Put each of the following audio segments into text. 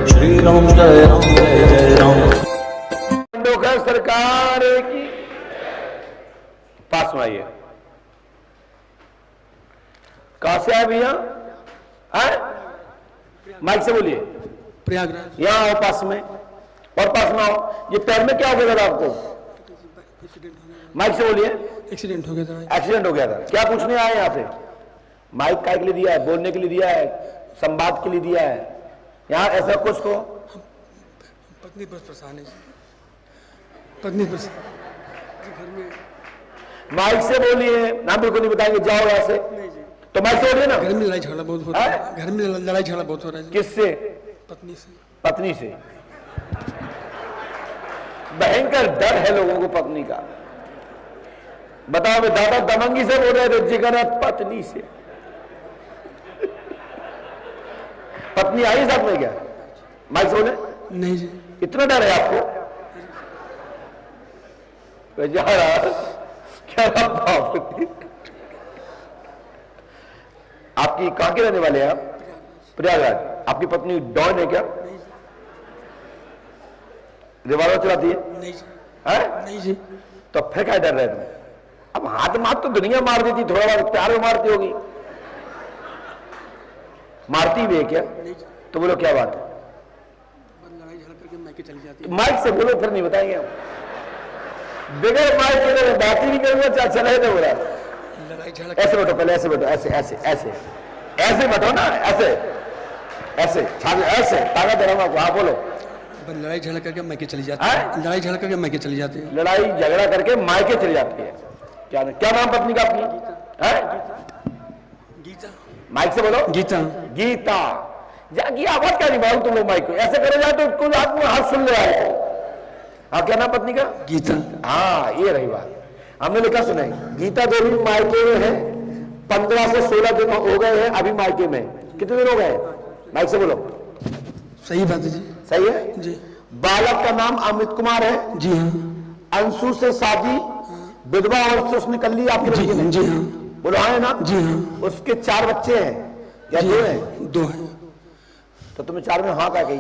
श्री राम जय राम। डोकर सरकार की पास में आइए। कहां से आए भैया? माइक से बोलिए। प्रयागराज। यहाँ आओ पास में, और पास में आओ। ये पैर में क्या हो गया था आपको? माइक से बोलिए। एक्सीडेंट हो गया था। एक्सीडेंट हो गया था। क्या पूछने आए यहाँ पे? माइक काय के लिए दिया है? बोलने के लिए दिया है? संवाद के लिए दिया है? यहाँ ऐसा कुछ को पत्नी पर परेशान है, पत्नी पर घर में। माइक से बोलिए। नाम बिल्कुल नहीं बताएंगे, जाओ यहाँ से। तो माइक से बोलिए ना। घर में लड़ाई झगड़ा बहुत होता है। घर में लड़ाई झगड़ा बहुत हो रहा है। किससे? पत्नी से। पत्नी से। भयंकर डर है लोगों को पत्नी का। बताओ, मैं दादा दमंगी से बोल रहे थे, जिगर पत्नी से। पत्नी आई साथ में क्या? माइक से बोले। नहीं जी। इतना डर है आपको? क्या बात? आपकी कहां के रहने वाले हैं आप? प्रयागराज। आपकी पत्नी डॉन है क्या? रिवॉल्वर चलाती है? नहीं जी। नहीं जी। तो फिर क्या डर रहे तुम? अब हाथ मार तो दुनिया मार देती, थोड़ा बहुत प्यार में मारती होगी। मारती भी है क्या? तो बोलो क्या बात है? लड़ाई झगड़ा करके मैके चली जाती है। माइक से बोलो, फिर नहीं बताएंगे हम। बगैर माइक के बात ही नहीं करूंगा। चाहे चला तो बोला। लड़ाई झगड़ा ऐसे बैठो, पहले ऐसे बैठो, ऐसे ऐसे ऐसे ऐसे बैठो ना, ऐसे ऐसे ऐसे ताकत दे रहा हूं। आप बोलो। लड़ाई झगड़ा करके मैके चली जाती है। लड़ाई झगड़ा करके मैके चली जाती है। लड़ाई झगड़ा करके मायके चली जाती है। क्या क्या नाम पत्नी का आपकी है? गीता। माइक से बोलो। गीता। गीता। की आवाज क्या नहीं मालूम तुम लोग? माइक को ऐसे करे जाए तो कुछ आदमी हाथ सुन ले आए। हाँ, क्या नाम पत्नी का? गीता। हाँ, ये रही बात। हमने लिखा सुना है, गीता देवी मायके में है। 15 से 16 दिन हो गए हैं अभी मायके में। कितने दिन हो गए? माइक से बोलो। सही बात है जी। सही है जी। बालक का नाम अमित कुमार है। जी हाँ। अंशु से शादी विधवा और से उसने कर ली आपकी लड़की ने? जी हाँ। बोलो हाँ है ना? जी हाँ। उसके 4 बच्चे हैं या 2 हैं? 2 हैं। तो तुम्हें 4 में हाँ क्या कही?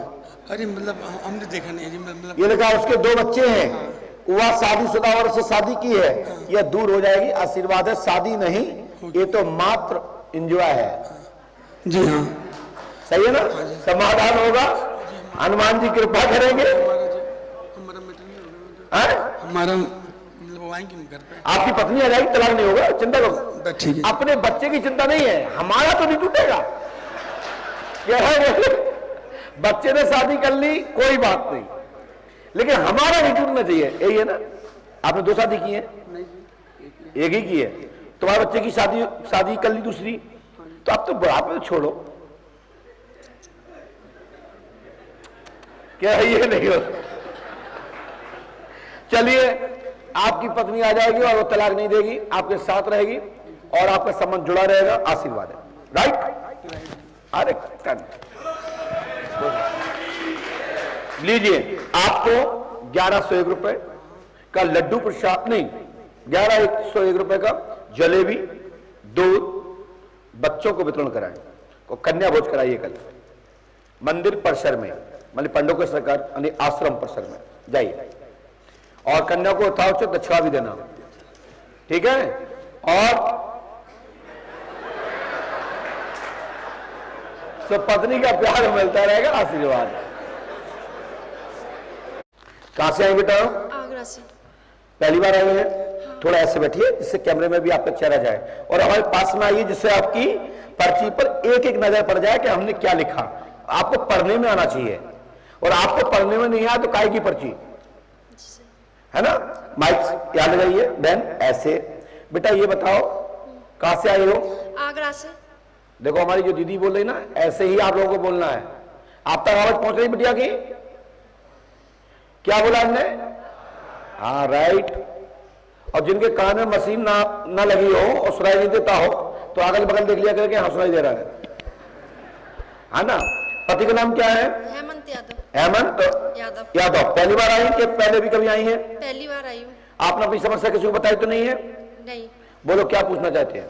अरे मतलब हमने देखा नहीं है जी। मतलब ये लिखा उसके 2 बच्चे हैं। वह शादीशुदा और से शादी की है। यह दूर हो जाएगी। आशीर्वाद है, शादी नहीं, ये तो मात्र एंजॉय है। जी हाँ। सही है ना? समाधान होगा। हनुमान जी कृपा करेंगे। हमारा मतलब आएंगे घर पे। आपकी पत्नी आ जाएगी, तलाक नहीं होगा, चिंता करो। ठीक है। अपने बच्चे की चिंता नहीं है, हमारा तो नहीं टूटेगा। क्या है? बच्चे ने शादी कर ली, कोई बात नहीं, लेकिन हमारा नहीं टूटना चाहिए। यही है ना? आपने 2 शादी की है? एक ही की है। तुम्हारे बच्चे की शादी कर ली दूसरी, तो अब तो बुढ़ापे छोड़ो। क्या है? ये नहीं हो। चलिए, आपकी पत्नी आ जाएगी और वो तलाक नहीं देगी, आपके साथ रहेगी और आपका संबंध जुड़ा रहेगा। आशीर्वाद है। राइट? अरे लीजिए, आपको 1101 रुपए का लड्डू प्रसाद, नहीं 1101 रुपए का जलेबी, दूध बच्चों को वितरण कराएं। को कन्या भोज कराइए कल मंदिर परिसर में, मतलब पंडों के सरकार आश्रम परिसर में जाइए। और कन्या को यथाउचित दक्षिणा भी देना, ठीक है? और सब पत्नी का प्यार मिलता रहेगा, आशीर्वाद। कहां से आई बेटा? आगरा से। पहली बार आए हैं? हाँ। थोड़ा ऐसे बैठिए जिससे कैमरे में भी आपका चेहरा जाए, और हमारे पास में आइए जिससे आपकी पर्ची पर एक एक नजर पड़ जाए कि हमने क्या लिखा। आपको पढ़ने में आना चाहिए, और आपको पढ़ने में नहीं आया तो काय की पर्ची है ना? माइक याद लगाइए। बहन ऐसे बेटा, ये बताओ कहां से आए हो? आगरा से। देखो, हमारी जो दीदी बोल रही ना, ऐसे ही आप लोगों को बोलना है। आप तक आवाज पहुंच रही बिटिया की? क्या बोला हमने? हाँ, राइट। और जिनके कान में मशीन ना लगी हो और सुनाई नहीं देता हो, तो अगल बगल देख लिया करके हाँ सुनाई दे रहा है ना? पति का नाम क्या है? हेमंत यादव। हेमंत यादव। पहली बार आई कि पहले भी कभी आई हैं? पहली बार आई हूँ। आपने अपनी समस्या किसी को बताई तो नहीं है? नहीं। बोलो, क्या पूछना चाहते हैं?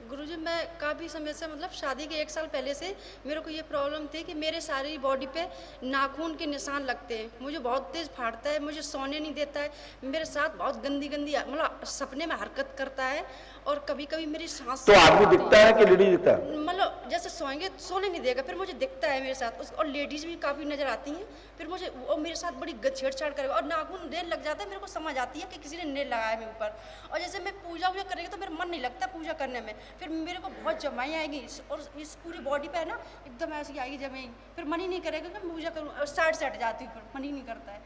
गुरुजी, मैं काफ़ी समय से मतलब शादी के 1 साल पहले से मेरे को ये प्रॉब्लम थी कि मेरे सारी बॉडी पे नाखून के निशान लगते हैं, मुझे बहुत तेज़ फाड़ता है, मुझे सोने नहीं देता है, मेरे साथ बहुत गंदी गंदी मतलब सपने में हरकत करता है और कभी कभी मेरी सांस तो आदमी दिखता है कि लेडी दिखता है? मतलब जैसे सोएंगे सोने नहीं देगा, फिर मुझे दिखता है मेरे साथ और लेडीज भी काफ़ी नज़र आती हैं, फिर मुझे वो मेरे साथ बड़ी छेड़छाड़ करेगा और नाखून नेल लग जाता है, मेरे को समझ आती है कि किसी ने नेल लगाया मेरे ऊपर। और जैसे मैं पूजा वूजा करेंगे तो मेरा मन नहीं लगता पूजा करने में, फिर मेरे को बहुत जमाई आएगी और इस पूरी बॉडी पे है ना एकदम ऐसी आएगी जमाई, फिर मन ही नहीं करेगा कि मैं पूजा करूँ और साइड से हट जाती हूँ, फिर मन ही नहीं करता है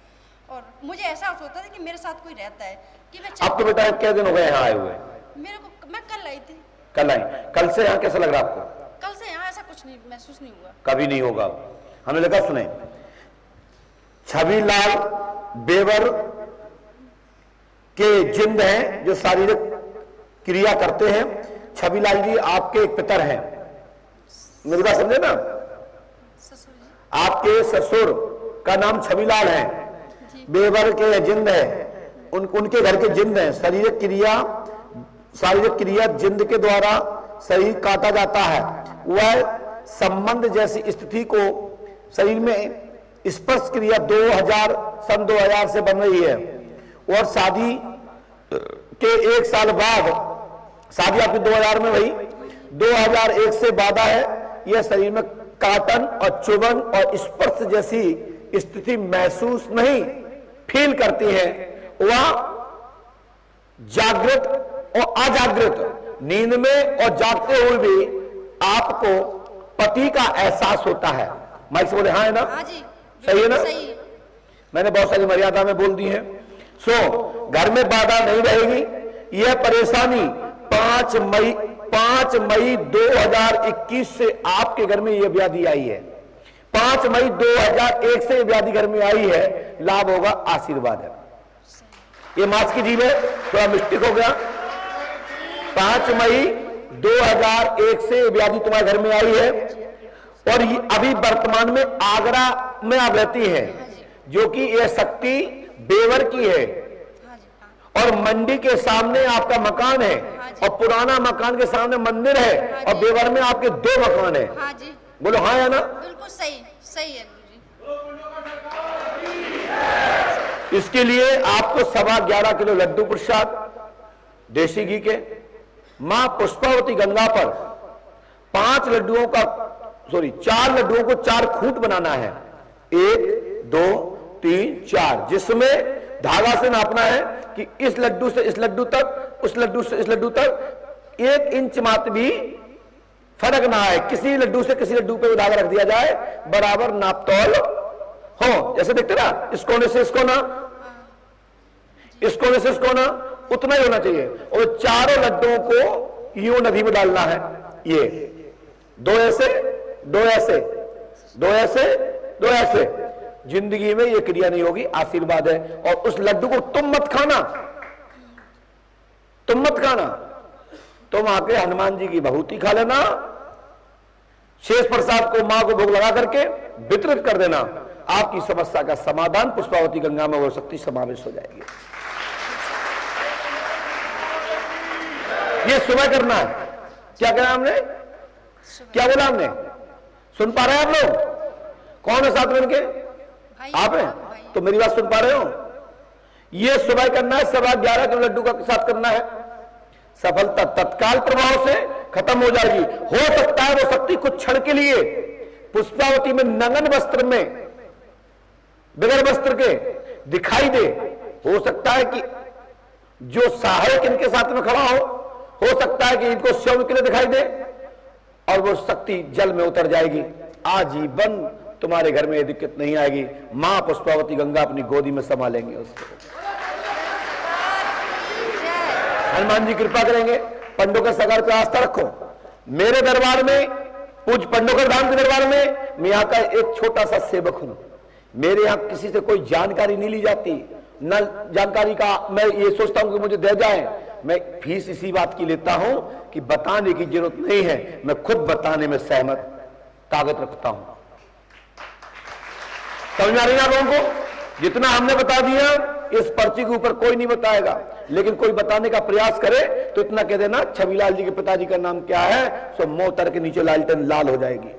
और मुझे एहसास होता है कि मेरे साथ कोई रहता है कि मैं आपके बेटा क्या दिन हो गए यहाँ आए हुए? मेरे को मैं कल आई थी। कल आई? कल से यहाँ कैसा लग रहा आपको? कल से यहाँ ऐसा कुछ नहीं महसूस नहीं हुआ। कभी नहीं होगा। हमें लगा सुने, छविलाल बेवर के जिंद हैं जो शारीरिक क्रिया करते हैं। छविलाल जी आपके एक पितर हैं, मेरी बात समझे ना? ससुर जी। आपके ससुर का नाम छविलाल है, बेवर के जिंद है, उनके घर के जिंद हैं। शारीरिक क्रिया जिंद के द्वारा शरीर काटा जाता है। वह संबंध जैसी स्थिति को शरीर में स्पर्श क्रिया सन 2000 से बन रही है और शादी के 1 साल बाद, शादी आपकी 2000 में हुई, 2001 से बाधा है। यह शरीर में काटन और चुभन और स्पर्श जैसी स्थिति महसूस नहीं फील करती है। वह जागृत और अजागृत नींद में और जागते हुए भी आपको पति का एहसास होता है। माइक से बोले हाँ है ना? हाँ जी, सही है ना? सही है। मैंने बहुत सारी मर्यादा में बोल दी है। घर में बाधा नहीं रहेगी। यह परेशानी 5 मई 2021 से आपके घर में यह व्याधि आई है। 5 मई 2001 से व्याधि घर में आई है। लाभ होगा, आशीर्वाद है। ये मास की जीव है, थोड़ा मिस्टेक हो गया। 5 मई 2001 से व्याधि तुम्हारे घर में आई है और अभी वर्तमान में आगरा में आप रहती है, जो कि यह शक्ति बेवर की है और मंडी के सामने आपका मकान है और पुराना मकान के सामने मंदिर है और बेवर में आपके 2 मकान है। हाँ जी, बोलो हाँ है ना? बिल्कुल सही, सही है गुरुजी। इसके लिए आपको 11.25 किलो लड्डू प्रसाद देसी घी के मां पुष्पावती गंगा पर 4 लड्डुओं को 4 खूंट बनाना है। 1 2 3 4, जिसमें धागा से नापना है कि इस लड्डू से इस लड्डू तक, उस लड्डू से इस लड्डू तक 1 इंच मात्र भी फर्क ना आए। किसी लड्डू से किसी लड्डू पे धागा रख दिया जाए, बराबर नापतोल हो। जैसे देखते ना, इस कोने से इस कोना, इस कोने से इस कोना, उतना ही होना चाहिए। और 4 लड्डुओं को यूं नदी में डालना है। ये 2 ऐसे 2 ऐसे 2 ऐसे 2 ऐसे। जिंदगी में ये क्रिया नहीं होगी, आशीर्वाद है। और उस लड्डू को तुम मत खाना, तुम मत खाना, तुम आके हनुमान जी की भभूति खा लेना। शेष प्रसाद को मां को भोग लगा करके वितरित कर देना। आपकी समस्या का समाधान पुष्पावती गंगा में हो सकती समावेश हो जाएगी। ये सुबह करना है। क्या कहा हमने? क्या बोला हमने? सुन पा रहे हैं आप लोग? कौन है साथ में इनके? आप हैं तो मेरी बात सुन पा रहे हो? ये सुबह करना है, 11.25 किलो लड्डू का साथ करना है। सफलता तत्काल प्रभाव से खत्म हो जाएगी। हो सकता है वो शक्ति कुछ क्षण के लिए पुष्पावती में नंगन वस्त्र में, बगैर वस्त्र के दिखाई दे। हो सकता है कि जो सहायक इनके साथ में खड़ा हो सकता है कि इनको स्वयं के लिए दिखाई दे और वो शक्ति जल में उतर जाएगी। आजीवन तुम्हारे घर में ये दिक्कत नहीं आएगी। मां पुष्पावती गंगा अपनी गोदी में संभालेंगे उसको। हनुमान जी कृपा करेंगे। पंडोकर सरकार पे आस्था रखो। मेरे दरबार में, पूज पंडोकर धाम के दरबार में, मैं यहाँ का एक छोटा सा सेवक हूं। मेरे यहाँ किसी से कोई जानकारी नहीं ली जाती, न जानकारी का मैं ये सोचता हूं कि मुझे दे जाए। मैं फीस इसी बात की लेता हूं कि बताने की जरूरत नहीं है, मैं खुद बताने में सहमत ताकत रखता हूं। समझ आ रही है आप लोगों को? जितना हमने बता दिया इस पर्ची के ऊपर कोई नहीं बताएगा, लेकिन कोई बताने का प्रयास करे तो इतना कह देना छविलाल जी के पिताजी का नाम क्या है, सो मोहतर के नीचे लालटेन लाल हो जाएगी।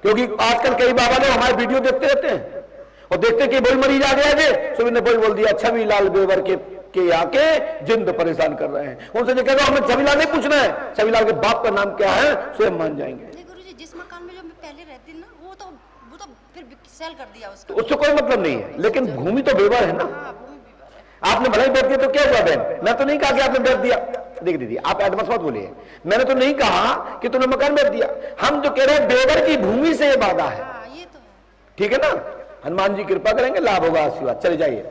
क्योंकि आजकल कई बाबा लोग हमारे वीडियो देखते रहते हैं और देखते कि कोई मरीज आ गया जे, सो इन्होंने बोल दिया छविलाल बेवर के आके जिंद परेशान कर रहे हैं। उनसे जो कह रहा हमें छविलाल नहीं पूछना है, छविलाल के बाप का नाम क्या है स्वयं मान जाएंगे। नहीं गुरुजी, जिस मकान में जो मैं पहले रहती ना वो तो फिर सेल कर दिया उसका, उससे कोई मतलब नहीं है, लेकिन भूमि तो बेवर है ना। हाँ भूमि विवाद है। आपने भले ही बैठ दिया तो क्या हुआ बहन, मैं तो नहीं कहा कि आपने बैठ दिया। देख दीदी आप एडवांस मत बोलिए, मैंने तो नहीं कहा कि तूने मकान बैठ दिया। हम जो कह रहे हैं बेवर की भूमि से ये वादा है, हाँ ये तो है। ठीक है ना। हनुमान जी कृपा करेंगे, लाभ होगा, आशीर्वाद। चले जाइए।